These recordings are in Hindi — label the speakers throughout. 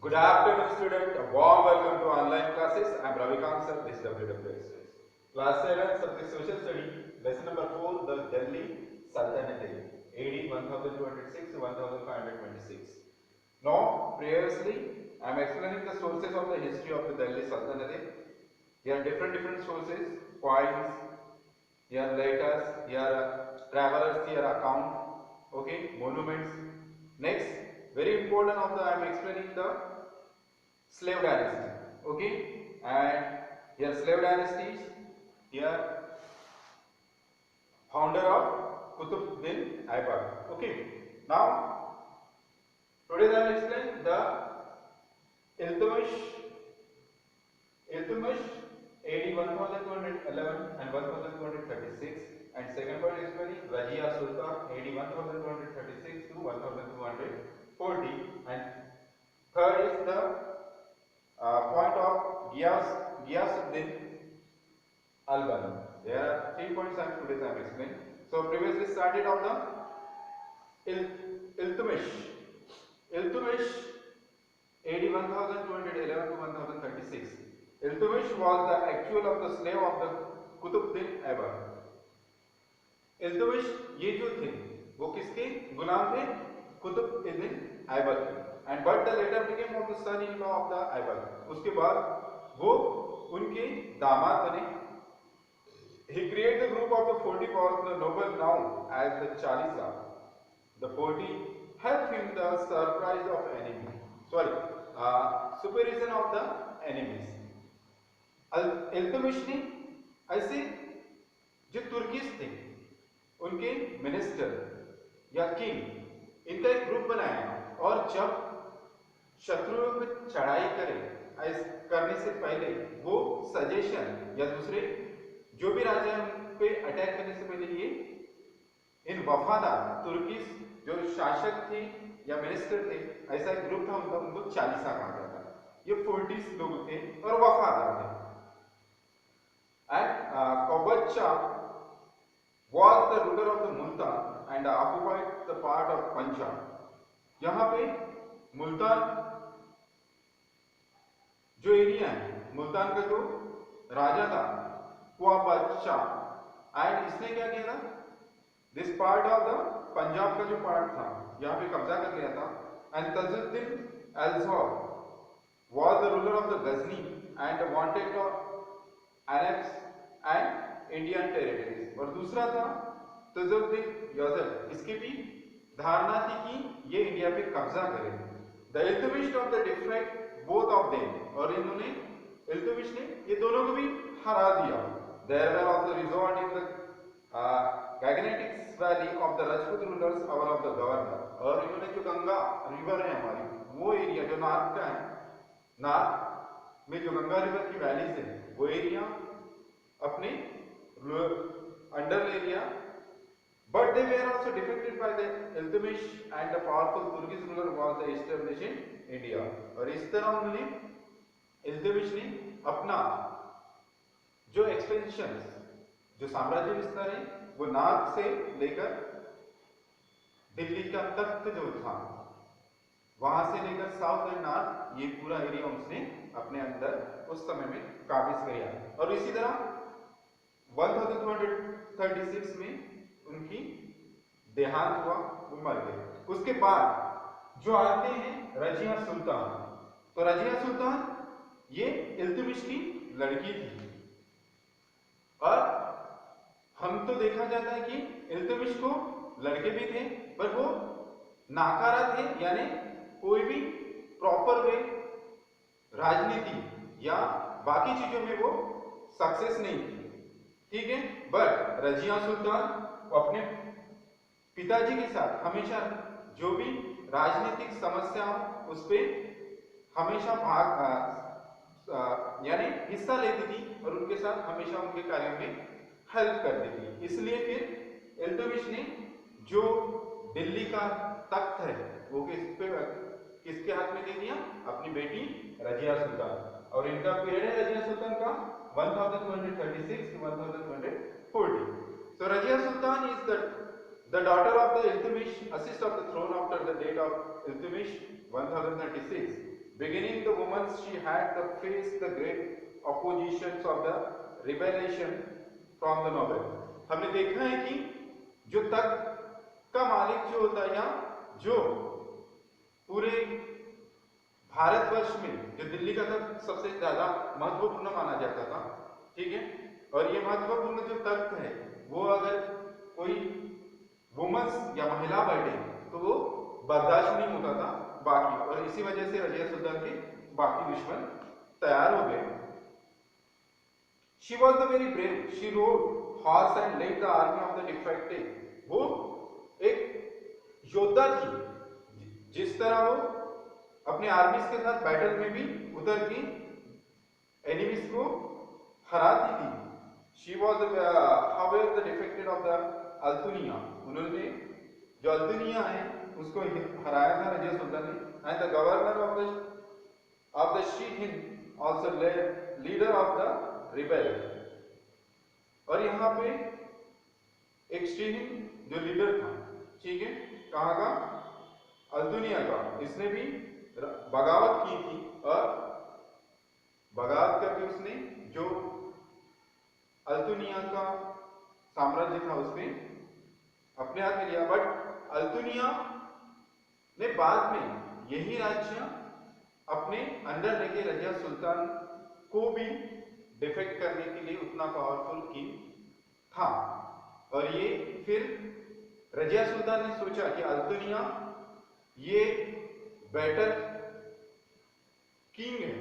Speaker 1: Good afternoon, student. A warm welcome to online classes. I am Ravikant sir. This is WWS. Class 7, subject Social Study, lesson number 4, the Delhi Sultanate, AD 1206 to 1526. Now, previously, I am explaining the sources of the history of the Delhi Sultanate. Here are different sources, coins, here letters, here travelers, here account, okay, monuments. Next, very important of the I am explaining the slave dynasty, okay, and here slave dynasties, here founder of Qutb Aibak, okay. Now today I will explain the Iltutmish AD 1211 and 1236, and second part is explaining Rajia Sultan AD 1236 to 1240, and third is the point of Ghiyasuddin Albani. There are 3 points I today I am explaining. So previously started of the Iltutmish. Iltutmish AD 1211 to 1036. Iltutmish was the actual of the slave of the Qutbuddin Aibak. Iltutmish ये जो थे वो किसके गुलाम थे? कुतुबुद्दीन ऐबक के, and but the latter became of the son in law of the Aibak. उसके बाद वो उनके दामाद बने. He created the group of the 40 powerful noble known as the Chalisa. The 40 helped him the surprise of enemy. Sorry, supervision of the enemies. Iltutmish ने ऐसे जो तुर्किश थे उनके मिनिस्टर या किंग, इनका एक ग्रुप बनाया, और जब शत्रुओं पर चढ़ाई करने से पहले वो सजेशन या दूसरे जो भी राजा पे अटैक करने से पहले ये इन वफादार तुर्किश जो शासक थे या मिनिस्टर थे, ऐसा एक ग्रुप था उनका, उनको चालीसा कहा जाता है. ये 40 लोग थे और वफादार थे. And Qabacha was the ruler of the Multan and occupied the part of Punjab. यहाँ पे मुल्तान जो एरिया है, मुल्तान का जो राजा था कुआबच्चा, एंड इसने क्या किया था, this part of the Punjab का जो पार्ट था यहाँ पे कब्जा कर लिया था. एंड तजुद्दीन अल-ज़ौर was the ruler of the Ghazni and wanted to annex and Indian territories. और दूसरा था तजुद्दीन यज़द, इसकी भी धारणा थी कि ये इंडिया पे कब्जा करे. The Iltutmish of the defect both of them, और इन्होंने इल्तुमिश ने ये दोनों को भी हरा दिया. There were also resort in the Gangetic valley of the Rajput rulers our of the governor. और इन्होंने जो गंगा रिवर है हमारी, वो एरिया जो नॉर्थ का है, नॉर्थ में जो गंगा रिवर की वैलीज है, वो एरिया अपने under area, but they were also defected by the Iltutmish, and the powerful Turkish ruler was established in India. और इस तरह उन्होंने इल्तुमिश ने अपना जो एक्सपेंशन, जो साम्राज्य विस्तार है, वो नॉर्थ से लेकर दिल्ली का तख्त जो था वहां से लेकर साउथ एंड नॉर्थ, ये पूरा एरिया उसने अपने अंदर उस समय में काबिज किया. और इसी तरह 1236 में उनकी देहांत हुआ, वो मर गए. उसके बाद जो आते हैं रजिया सुल्तान, तो रजिया सुल्तान ये इल्तुमिश की लड़की थी. और हम तो देखा जाता है कि इल्तुमिश को लड़के भी थे, पर वो नाकारा थे, यानी कोई भी प्रॉपर वे राजनीति या बाकी चीजों में वो सक्सेस नहीं थी, ठीक है. बट रजिया सुल्तान अपने पिताजी के साथ हमेशा जो भी राजनीतिक समस्या हो उस पे हमेशा यानी हिस्सा लेती थी, और उनके साथ हमेशा उनके कार्यों में हेल्प करती थी. इसलिए फिर इल्तुमिश ने जो दिल्ली का तख्त है वो किसके हाथ में दे दिया? अपनी बेटी रजिया सुल्तान. और इनका पीरियड है रजिया सुल्तान का 1236 to 1240. So Rajia Sultan is the daughter of the Iltutmish, assist of the throne after the date of Iltutmish 1036. beginning the woman she had the face the great oppositions of the rebellion from the noble. हमने देखा है कि जो तख्त का मालिक जो होता है या जो पूरे भारतवर्ष में जो दिल्ली का तख्त सबसे ज्यादा महत्वपूर्ण माना जाता था, ठीक है, और ये महत्वपूर्ण जो तख्त है वो अगर कोई वुमन्स या महिला बैठे तो वो बर्दाश्त नहीं होता था बाकी, और इसी वजह से रजिया सुल्तान के बाकी दुश्मन तैयार हो गए। She was the very brave. She rode horse and led the army of the defected. वो एक योद्धा थी, जिस तरह वो अपने आर्मीज के साथ बैटल में भी उतर के एनिमीज को हराती थी। She was however the defected of the Altunia, उन्होंने जो अल्तुनिया है उसको हराया था रजिया सुल्तान ने। And the governor of the Shihin also leader of the rebel। और यहाँ पे एक शिहिन जो लीडर था, ठीक है, कहाँ का, अल्तुनिया का, इसने भी बगावत की थी और बगावत करके उसने जो अल्तुनिया का साम्राज्य था उसने अपने हाथ में लिया। बट अल्तुनिया ने बाद में यही राज्य अपने अंडर लेके रजिया सुल्तान को भी डिफेक्ट करने के लिए उतना पावरफुल किंग था। और ये फिर रजिया सुल्तान ने सोचा कि अल्तुनिया ये बेटर किंग है,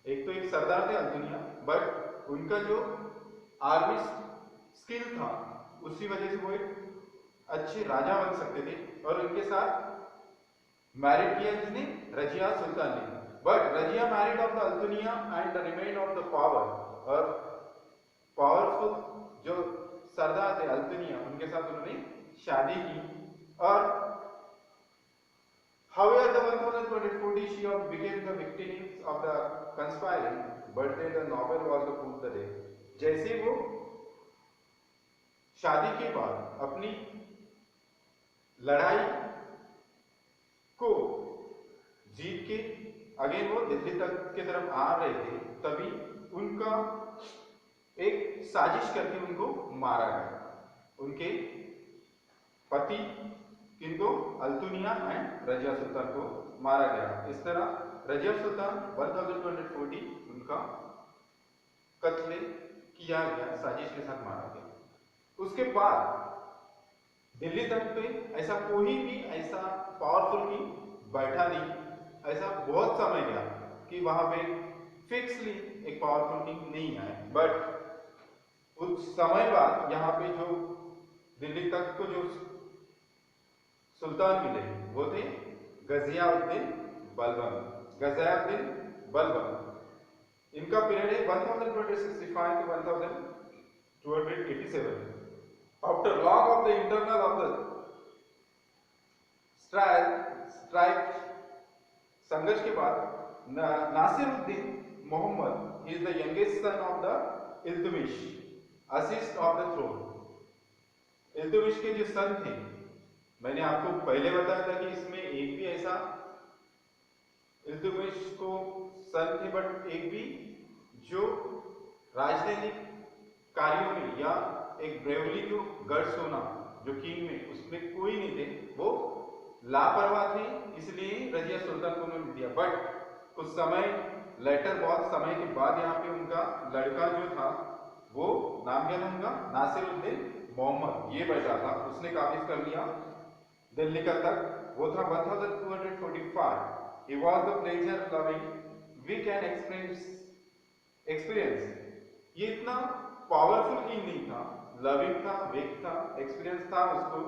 Speaker 1: एक तो एक सरदार थे अल्तुनिया, बट उनका जो आर्मी स्किल था उसी वजह से वो एक अच्छे राजा बन सकते थे, और उनके साथ मैरिड किया जिसने, रजिया सुल्तान ने। But Razia married of the Altunia and the remain of the power, और पावरफुल जो सरदार थे अल्तुनिया उनके साथ उन्होंने शादी की। और however the 1040 she became the victims of the conspiring, but then the novel was the fool the day। जैसे वो शादी के बाद अपनी लड़ाई को जीत के अगेन वो दिल्ली तक की तरफ आ रहे थे, तभी उनका एक साजिश करके उनको मारा गया। उनके पति किनको, अल्तुनिया एंड रजिया सुल्तान को मारा गया। इस तरह रजिया सुल्तान 1240 उनका कत्ल किया गया, साजिश के साथ मारा गया। उसके बाद दिल्ली तक पे ऐसा कोई भी ऐसा पावरफुल किंग बैठा नहीं, ऐसा बहुत समय गया कि वहां पे फिक्सली एक पावरफुल किंग नहीं आए। बट कुछ समय बाद यहाँ पे जो दिल्ली तक को जो सुल्तान मिले वो थे गजियाउद्दीन बलबन। गजियाउद्दीन बलबन, इनका पीरियड है 1265 to 1287। After long of the internal of the strife संघर्ष के बाद Nasiruddin Mohammad is the youngest son of the Iltutmish, assist of the throne. Iltutmish के जो सन थे, मैंने आपको पहले बताया था कि इसमें एक भी ऐसा इल्तुमिश को सन थे, बट एक भी जो राजनीतिक कार्यों में या एक ब्रेवली को गट्स होना जो किंग में, उसमें कोई नहीं थे, वो लापरवाह थे, इसलिए रजिया सुल्तान को उन्होंने दिया। बट कुछ समय लेटर, बहुत समय के बाद यहाँ पे उनका लड़का जो था वो नाम क्या था उनका, नासिरुद्दीन मोहम्मद, ये बैठा था, उसने काबिज कर लिया दिल्ली का तक। वो था 1245। He was the pleasure loving, weak and experience। ये इतना पावरफुल किंग नहीं था, लविंग था, वीक था, एक्सपीरियंस था उसको।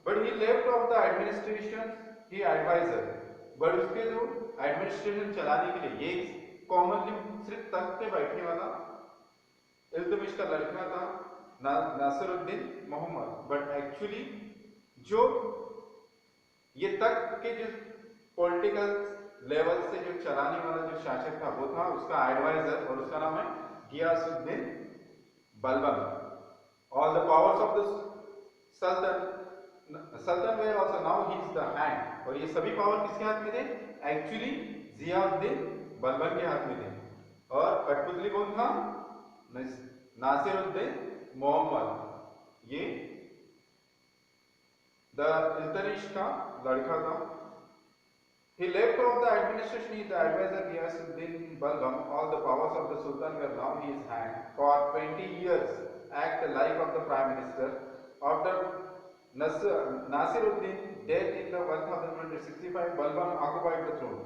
Speaker 1: But he left of the administration he adviser, but उसके जो एडमिनिस्ट्रेशन चलाने के लिए, ये कॉमनली सिर्फ तख्त पे बैठने वाला इल्तुमिश का लड़का था नासिरुद्दीन मोहम्मद, बट एक्चुअली जो ये तख्त के जो पॉलिटिकल लेवल से जो चलाने वाला जो शासक था वो था उसका एडवाइजर, और उसका नाम है Ghiyasuddin Balban. All the powers of the sultan were also now he is the hand, और ये सभी पावर किसके हाथ में थे, एक्चुअली जियाउद्दीन बलबन के हाथ में थे और कठपुतली कौन था? नासिरुद्दीन मोहम्मद। ये द इल्तुतमिश का लड़का था। He left off the administration with the advisor Ghiyasuddin Balbam. All the powers of the Sultan were now in his hand. For 20 years, act the life of the Prime Minister. After Nasiruddin death in the 1265, Balbam occupied the throne.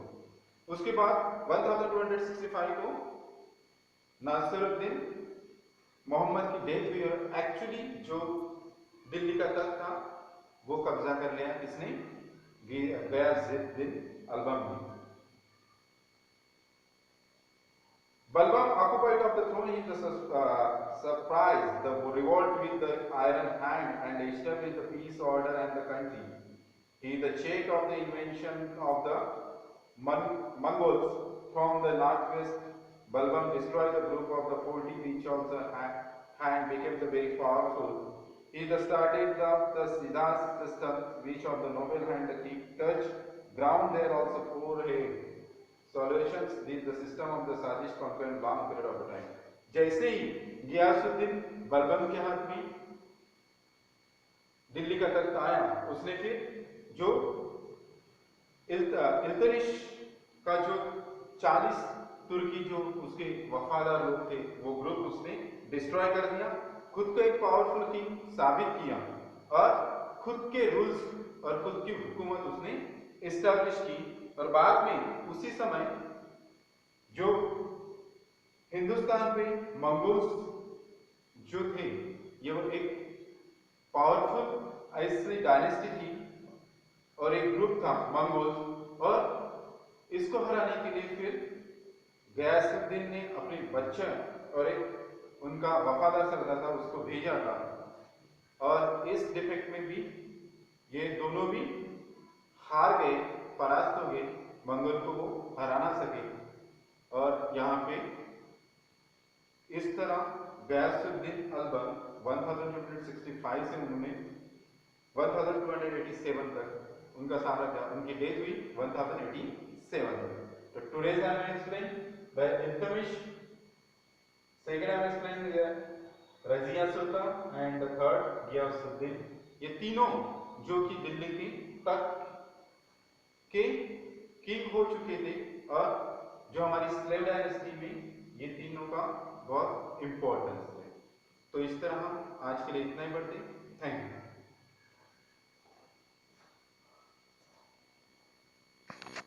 Speaker 1: उसके बाद 1265 को नासिरुद्दीन मोहम्मद की डेथ हुई और एक्चुअली जो दिल्ली का तख्त था वो कब्जा कर लिया किसने? Ghiyasuddin Album. Balbam occupied of the throne in the surprise the revolt with the iron hand and established the peace order and the country. He the check of the invention of the Mongols from the northwest. Balbam destroyed the group of the 40 each of the hand became the very powerful. He the started the Siddhas system which of the noble hand the king touched. Ground there also forehead solutions did the system of the Sadish conquered long period of time. जैसे ही गियासुद्दीन बलबन के हाथ में दिल्ली का तख्त आया, उसने फिर जो इल्तुतमिश का जो 40 तुर्की जो उसके वफादार लोग थे वो ग्रुप उसने डिस्ट्रॉय कर दिया, खुद को एक पावरफुल किंग साबित किया और खुद के रूल्स और खुद की हुकूमत उसने एस्टैब्लिश की। और बाद में उसी समय जो हिंदुस्तान पे मंगोल्स जो थे ये वो एक पावरफुल ऐसी डायनेस्टी थी और एक ग्रुप था मंगोल्स, और इसको हराने के लिए फिर गयासुद्दीन ने अपने बच्चे और एक उनका वफादार सरदार था उसको भेजा था। और इस डिफेक्ट में भी ये दोनों भी हार गए, परास्त हो गए, मंगोल को वो हरा ना सके। और यहाँ पे इस तरह गयासुद्दीन अल्बम 1265 से उन्होंने 1287 तक उनका साम्राज्य, उनकी डेथ हुई 1087 में। तो today's I am explain the Iltutmish, second I am explain Razia Sultan and the third Ghiyasuddin. ये तीनों जो कि दिल्ली की तख्त के किंग हो चुके थे और जो हमारी स्लेव डायनेस्टी में ये तीनों का बहुत इंपॉर्टेंस है। तो इस तरह हम आज के लिए इतना ही बढ़ते हैं। Thank you.